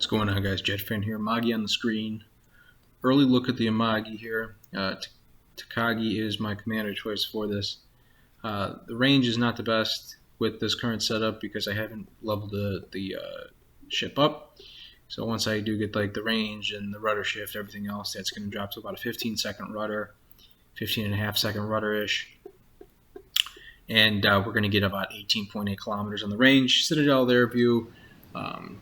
What's going on, guys? Jetfan here. Amagi on the screen. Early look at the Amagi here. Takagi is my commander choice for this. The range is not the best with this current setup because I haven't leveled the ship up. So once I do get like the range and the rudder shift, everything else, that's going to drop to about a 15-second rudder, 15.5-second rudder-ish. And we're going to get about 18.8 kilometers on the range. Citadel there view.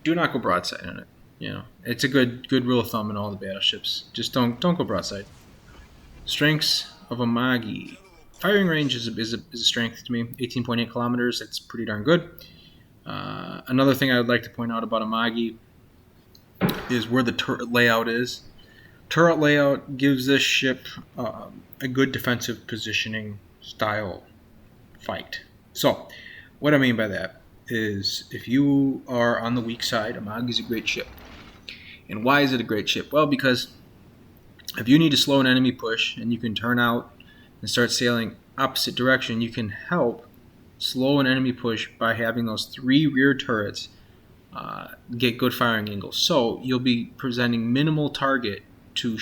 Do not go broadside on it. You know, it's a good rule of thumb in all the battleships. Just don't go broadside. Strengths of Amagi. Firing range is a strength to me. 18.8 kilometers. That's pretty darn good. Another thing I would like to point out about Amagi is where the turret layout is. Turret layout gives this ship a good defensive positioning style fight. So, what I mean by that is if you are on the weak side, Amagi is a great ship. And why is it a great ship? Well, because if you need to slow an enemy push and you can turn out and start sailing opposite direction, you can help slow an enemy push by having those 3 rear turrets get good firing angles. So you'll be presenting minimal target to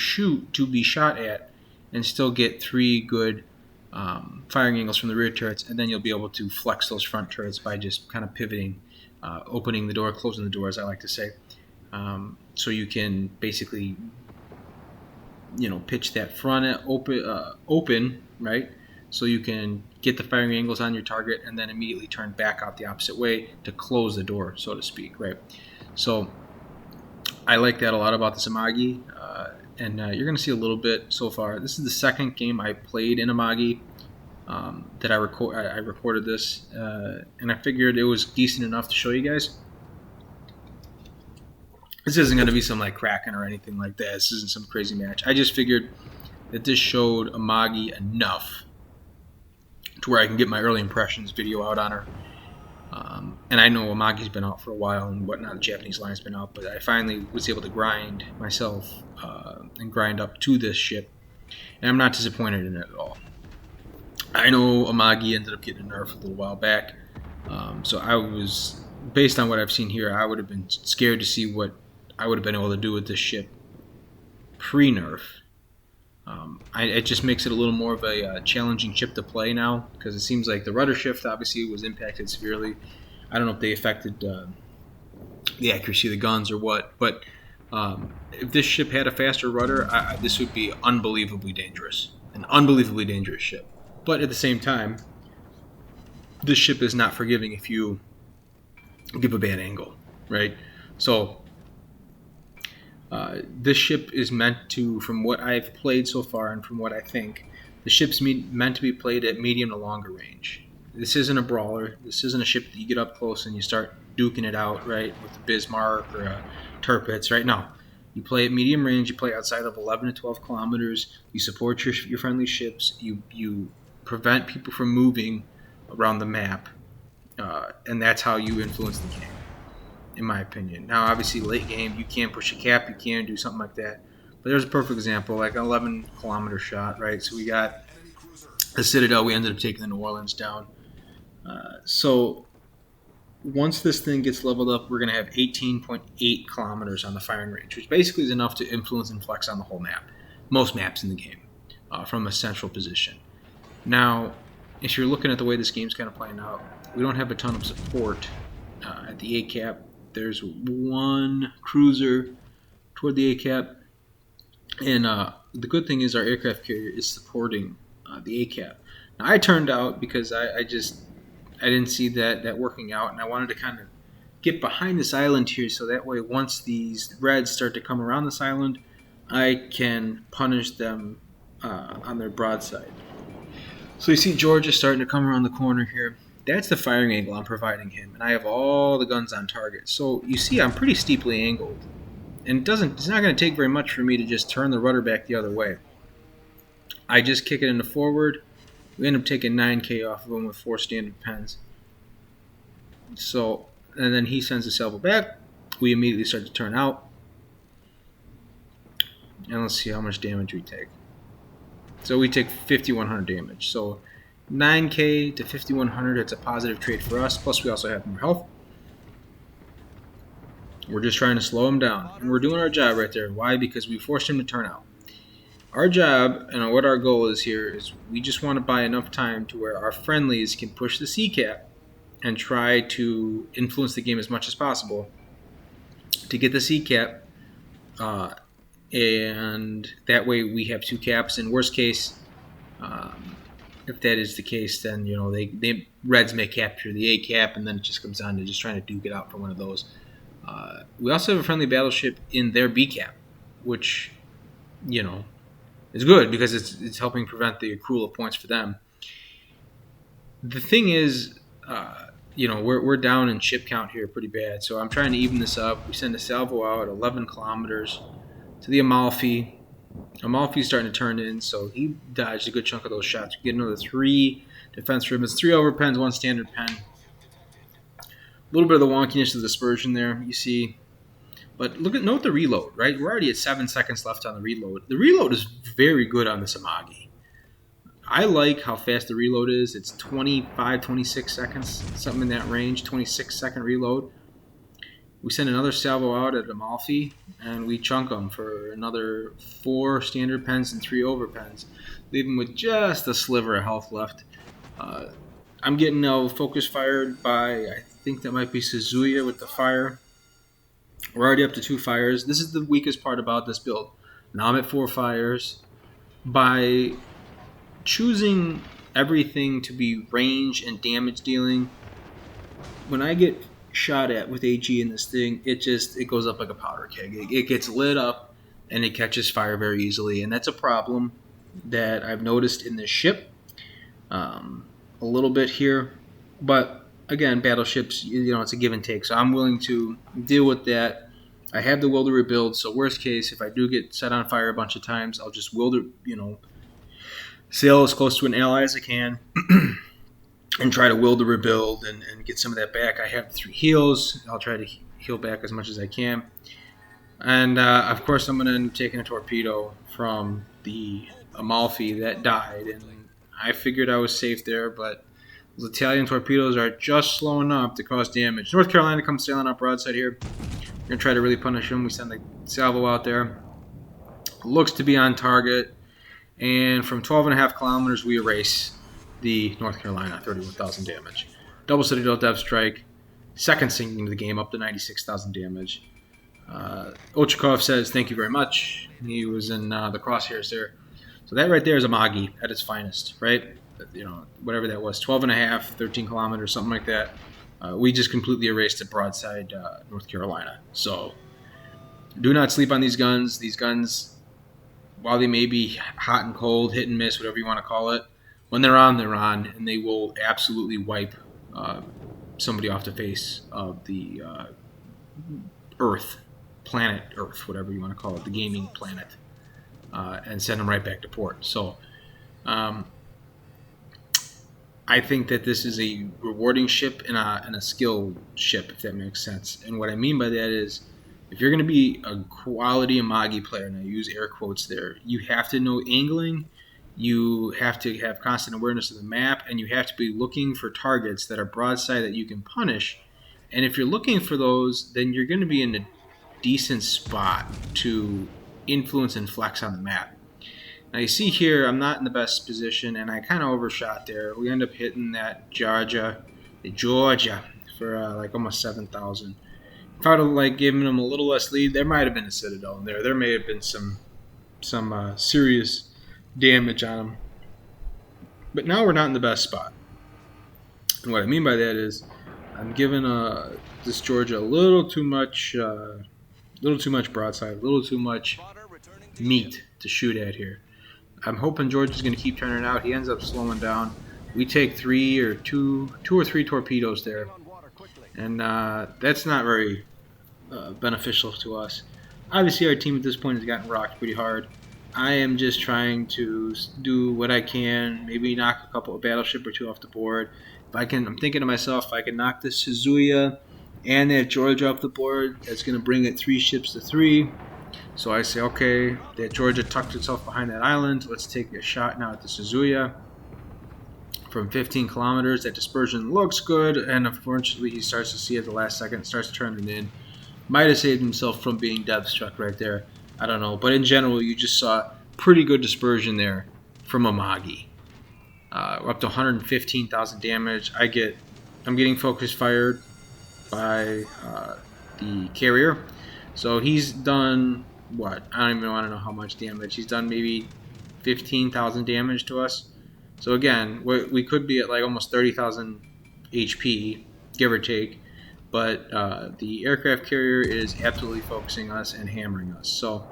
be shot at and still get 3 good firing angles from the rear turrets, and then you'll be able to flex those front turrets by just kind of pivoting, opening the door, closing the door, as I like to say. So you can basically, pitch that front open, right? So you can get the firing angles on your target and then immediately turn back out the opposite way to close the door, so to speak, right? So I like that a lot about this Amagi. And you're going to see a little bit so far. This is the second game I played in Amagi that I recorded this, and I figured it was decent enough to show you guys. This isn't going to be some like Kraken or anything like that. This isn't some crazy match. I just figured that this showed Amagi enough to where I can get my early impressions video out on her. And I know Amagi's been out for a while and whatnot. The Japanese line's been out, but I finally was able to grind myself and grind up to this ship, and I'm not disappointed in it at all. I know Amagi ended up getting a nerf a little while back, so I was, based on what I've seen here, I would have been scared to see what I would have been able to do with this ship pre-nerf. It just makes it a little more of a challenging ship to play now, because it seems like the rudder shift obviously was impacted severely. I don't know if they affected the accuracy of the guns or what, but if this ship had a faster rudder, this would be unbelievably dangerous. An unbelievably dangerous ship. But at the same time, this ship is not forgiving if you give a bad angle, right? So this ship is meant to, from what I've played so far and from what I think, the ship's meant to be played at medium to longer range. This isn't a brawler. This isn't a ship that you get up close and you start duking it out, right, with a Bismarck or a Tirpitz, right? No. You play at medium range. You play outside of 11 to 12 kilometers. You support your friendly ships. You prevent people from moving around the map, and that's how you influence the game, in my opinion. Now, obviously, late game, you can push a cap. You can do something like that. But there's a perfect example, like an 11-kilometer shot, right? So we got the Citadel. We ended up taking the New Orleans down. So once this thing gets leveled up, we're going to have 18.8 kilometers on the firing range, which basically is enough to influence and flex on the whole map, most maps in the game, from a central position. Now, if you're looking at the way this game's kind of playing out, we don't have a ton of support at the A-cap. There's one cruiser toward the A-cap, and the good thing is our aircraft carrier is supporting the A-cap. Now, I turned out because I didn't see that working out, and I wanted to kind of get behind this island here so that way once these reds start to come around this island, I can punish them on their broadside. So you see George is starting to come around the corner here. That's the firing angle I'm providing him, and I have all the guns on target. So you see I'm pretty steeply angled, and it's not going to take very much for me to just turn the rudder back the other way. I just kick it into forward. We end up taking 9K off of him with 4 standard pens. So, and then he sends the sailboat back. We immediately start to turn out. And let's see how much damage we take. So we take 5,100 damage. So 9K to 5,100, it's a positive trade for us. Plus we also have more health. We're just trying to slow him down. And we're doing our job right there. Why? Because we forced him to turn out. Our job and what our goal is here is we just want to buy enough time to where our friendlies can push the C cap and try to influence the game as much as possible to get the C cap. And that way we have 2 caps. In worst case, if that is the case, then they Reds may capture the A cap, and then it just comes down to just trying to duke it out for one of those. We also have a friendly battleship in their B cap, which is good because it's helping prevent the accrual of points for them. The thing is, we're down in ship count here pretty bad, so I'm trying to even this up. We send a salvo out at 11 kilometers to the Amalfi. Amalfi's starting to turn in, so he dodged a good chunk of those shots. We get another 3 defense ribbons, 3 overpens, 1 standard pen. A little bit of the wonkiness of the dispersion there, you see. But note the reload, right? We're already at 7 seconds left on the reload. The reload is very good on this Amagi. I like how fast the reload is. It's 25, 26 seconds, something in that range, 26-second reload. We send another salvo out at Amalfi, and we chunk them for another 4 standard pens and 3 overpens, leaving with just a sliver of health left. I'm getting focus fired by, I think that might be Suzuya with the fire. We're already up to 2 fires. This is the weakest part about this build. Now I'm at 4 fires. By choosing everything to be range and damage dealing, when I get shot at with AG in this thing, it goes up like a powder keg. It gets lit up and it catches fire very easily, and that's a problem that I've noticed in this ship a little bit here. But again, battleships, it's a give and take, so I'm willing to deal with that. I have the will to rebuild, so worst case, if I do get set on fire a bunch of times, I'll just will to sail as close to an ally as I can and try to will to rebuild and get some of that back. I have 3 heals. I'll try to heal back as much as I can. And, of course, I'm going to end up taking a torpedo from the Amalfi that died. And I figured I was safe there, but those Italian torpedoes are just slow enough to cause damage. North Carolina comes sailing up broadside here. We're going to try to really punish them. We send the salvo out there. Looks to be on target. And from 12.5 kilometers, we erase the North Carolina, 31,000 damage. Double Citadel depth strike, second sinking of the game, up to 96,000 damage. Ochakov says, thank you very much. He was in the crosshairs there. So that right there is Amagi at its finest, right? Whatever that was, 12.5, 13 kilometers, something like that. We just completely erased it broadside North Carolina. So do not sleep on these guns. These guns, while they may be hot and cold, hit and miss, whatever you want to call it, when they're on, and they will absolutely wipe somebody off the face of the Earth, planet Earth, whatever you want to call it, the gaming planet, and send them right back to port. So I think that this is a rewarding ship and a skill ship, if that makes sense. And what I mean by that is, if you're going to be a quality Amagi player, and I use air quotes there, you have to know angling, you have to have constant awareness of the map, and you have to be looking for targets that are broadside that you can punish. And if you're looking for those, then you're going to be in a decent spot to influence and flex on the map. Now you see here, I'm not in the best position, and I kind of overshot there. We end up hitting that Georgia for like almost 7,000. If I would have given them a little less lead, there might have been a Citadel in there. There may have been some serious damage on them. But now we're not in the best spot. And what I mean by that is, I'm giving this Georgia a little too much broadside, a little too much meat to shoot at here. I'm hoping Georgia's going to keep turning out. He ends up slowing down. We take two or three torpedoes there, and that's not very beneficial to us. Obviously, our team at this point has gotten rocked pretty hard. I am just trying to do what I can, maybe knock a couple of battleship or two off the board. If I can, I'm thinking to myself, if I can knock this Suzuya and that Georgia off the board, that's going to bring it 3 ships to 3. So I say, okay, that Georgia tucked itself behind that island. Let's take a shot now at the Suzuya. From 15 kilometers, that dispersion looks good, and unfortunately he starts to see at the last second, starts turning in. Might have saved himself from being death struck right there. I don't know. But in general, you just saw pretty good dispersion there from Amagi. Up to 115,000 damage. I'm getting focus fired by the carrier. So he's done what? I don't even want to know how much damage. He's done maybe 15,000 damage to us. So again, we could be at like almost 30,000 HP, give or take. But the aircraft carrier is absolutely focusing us and hammering us. So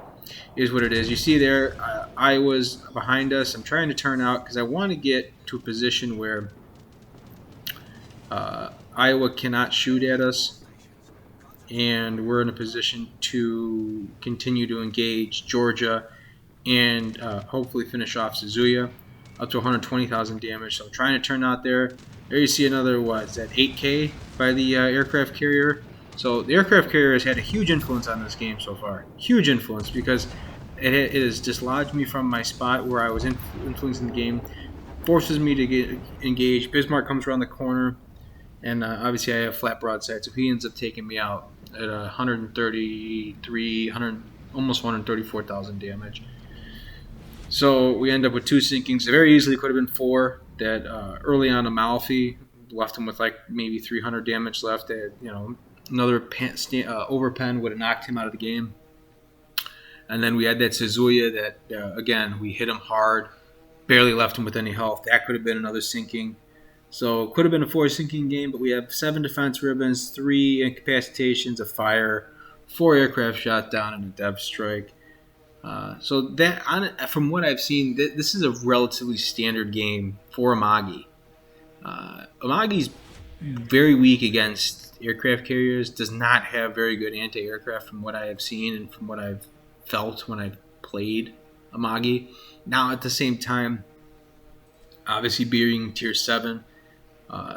is what it is. You see there, I was behind us. I'm trying to turn out because I want to get to a position where Iowa cannot shoot at us, and we're in a position to continue to engage Georgia and hopefully finish off Suzuya up to 120,000 damage. So I'm trying to turn out there. There you see another, what is that, 8K by the aircraft carrier. So the aircraft carrier has had a huge influence on this game so far. Huge influence because it has dislodged me from my spot where I was influencing the game, forces me to get engaged. Bismarck comes around the corner, and obviously I have flat broadside, so he ends up taking me out at 133, almost 134,000 damage. So we end up with 2 sinkings. It very easily could have been 4. That early on Amalfi left him with like maybe 300 damage left. That, another overpen would have knocked him out of the game. And then we had that Suzuya that again we hit him hard, barely left him with any health. That could have been another sinking. So it could have been a 4 sinking game, but we have 7 defense ribbons, 3 incapacitations, a fire, 4 aircraft shot down, and a dev strike. So that, from what I've seen, this is a relatively standard game for Amagi. Amagi's very weak against aircraft carriers, does not have very good anti-aircraft from what I have seen and from what I've felt when I've played Amagi. Now, at the same time, obviously being tier 7,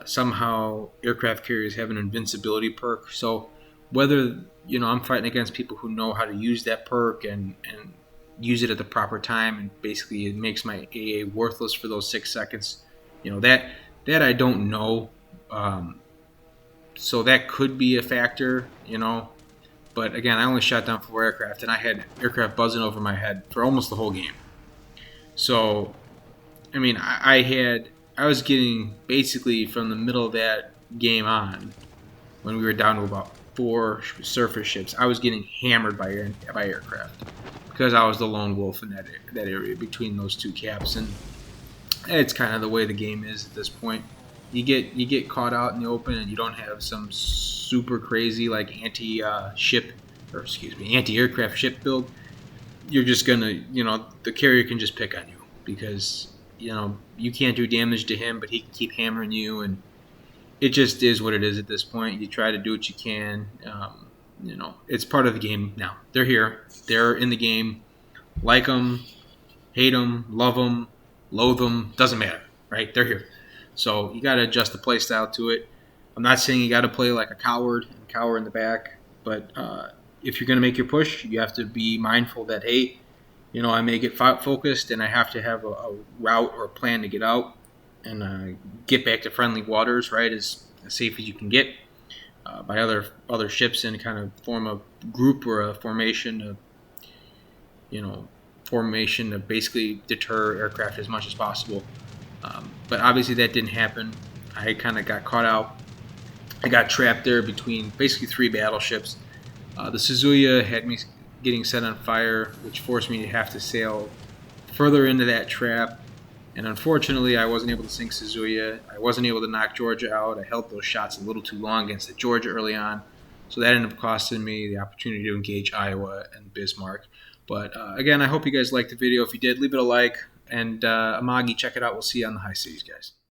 somehow aircraft carriers have an invincibility perk. So whether I'm fighting against people who know how to use that perk and use it at the proper time, and basically it makes my AA worthless for those 6 seconds. That I don't know. So that could be a factor. But again, I only shot down 4 aircraft, and I had aircraft buzzing over my head for almost the whole game. So, I mean, I was getting basically from the middle of that game on, when we were down to about 4 surface ships, I was getting hammered by aircraft because I was the lone wolf in that area between those 2 caps, and it's kind of the way the game is at this point. You get caught out in the open, and you don't have some super crazy like anti-aircraft ship build. You're just gonna, the carrier can just pick on you because you can't do damage to him, but he can keep hammering you, and it just is what it is at this point. You try to do what you can. It's part of the game now. They're here. They're in the game. Like them, hate them, love them, loathe them. Doesn't matter, right? They're here. So you got to adjust the play style to it. I'm not saying you got to play like a coward and cower in the back, but if you're going to make your push, you have to be mindful that, hey, I may get focused and I have to have a route or a plan to get out and get back to friendly waters, right, as safe as you can get by other ships, and kind of form a group or a formation to basically deter aircraft as much as possible. But obviously that didn't happen. I kind of got caught out. I got trapped there between basically 3 battleships. The Suzuya had me getting set on fire, which forced me to have to sail further into that trap. And unfortunately, I wasn't able to sink Suzuya. I wasn't able to knock Georgia out. I held those shots a little too long against the Georgia early on. So that ended up costing me the opportunity to engage Iowa and Bismarck. But again, I hope you guys liked the video. If you did, leave it a like. And Amagi, check it out. We'll see you on the high seas, guys.